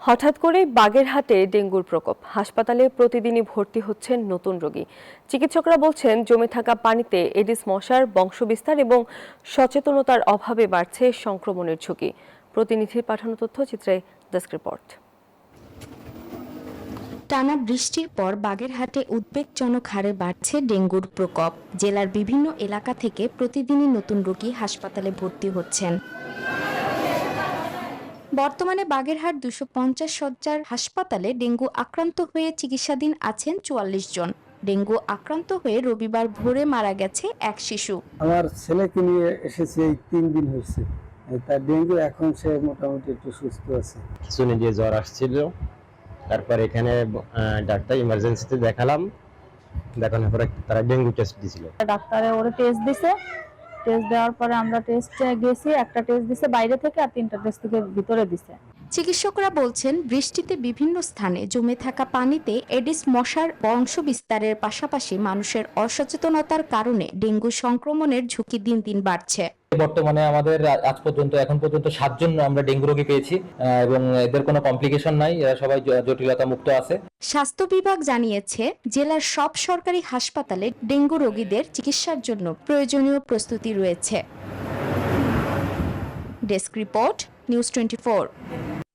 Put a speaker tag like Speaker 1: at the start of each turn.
Speaker 1: হঠাৎ করেই বাগেরহাটে ডেঙ্গুর প্রকোপ। হাসপাতালে প্রতিদিনই ভর্তি হচ্ছেন নতুন রোগী। চিকিৎসকরা বলছেন, জমে থাকা পানিতে এডিস মশার বংশবিস্তার এবং সচেতনতার অভাবে বাড়ছে সংক্রমণের ঝুঁকি। প্রতিনিধির পাঠানো তথ্যচিত্রে ডেস্ক রিপোর্ট।
Speaker 2: টানা বৃষ্টির পর বাগেরহাটে উদ্বেগজনক হারে বাড়ছে ডেঙ্গুর প্রকোপ। জেলার বিভিন্ন এলাকা থেকে প্রতিদিনই নতুন রোগী হাসপাতালে ভর্তি হচ্ছেন। বর্তমানে বাগেরহাট 250 শয্যার হাসপাতালে ডেঙ্গু আক্রান্ত হয়ে চিকিৎসাধীন আছেন 44 জন। ডেঙ্গু আক্রান্ত হয়ে রবিবার ভোরে মারা গেছে এক শিশু।
Speaker 3: আমার ছেলেকে নিয়ে এসেছি, এই 3 দিন হয়েছে। তার ডেঙ্গু, এখন সে মোটামুটি একটু সুস্থ আছে।
Speaker 4: কিছুদিন দিয়ে জ্বর আসছিল, তারপর এখানে ডাক্তার ইমার্জেন্সিতে দেখালাম। দেখানোর পরে তারা ডেঙ্গু টেস্ট দিয়েছিল।
Speaker 5: ডাক্তারে ওরে টেস্ট দিছে। টেস্ট দেওয়ার পরে আমরা টেস্টে গেছি, একটা টেস্ট দিছে বাইরে থেকে আর 3টা টেস্ট থেকে ভিতরে দিছে।
Speaker 2: চিকিৎসকরা বলছেন, বৃষ্টিতে বিভিন্ন স্থানে জমে থাকা পানিতে এডিস মশার বংশ বিস্তারের পাশাপাশি মানুষের অসচেতনতার কারণে ডেঙ্গু সংক্রমণের ঝুঁকি দিন দিন বাড়ছে।
Speaker 6: বর্তমানে আমাদের এখন পর্যন্ত 7 জন আমরা ডেঙ্গু রোগী পেয়েছি এবং এদের কোনো কমপ্লিকেশন নাই, এরা সবাই জটিলতা মুক্ত আছে।
Speaker 2: স্বাস্থ্য বিভাগ জানিয়েছে, জেলার সব সরকারি হাসপাতালে ডেঙ্গু রোগীদের চিকিৎসার জন্য প্রয়োজনীয় প্রস্তুতি রয়েছে। Desk report, news 24।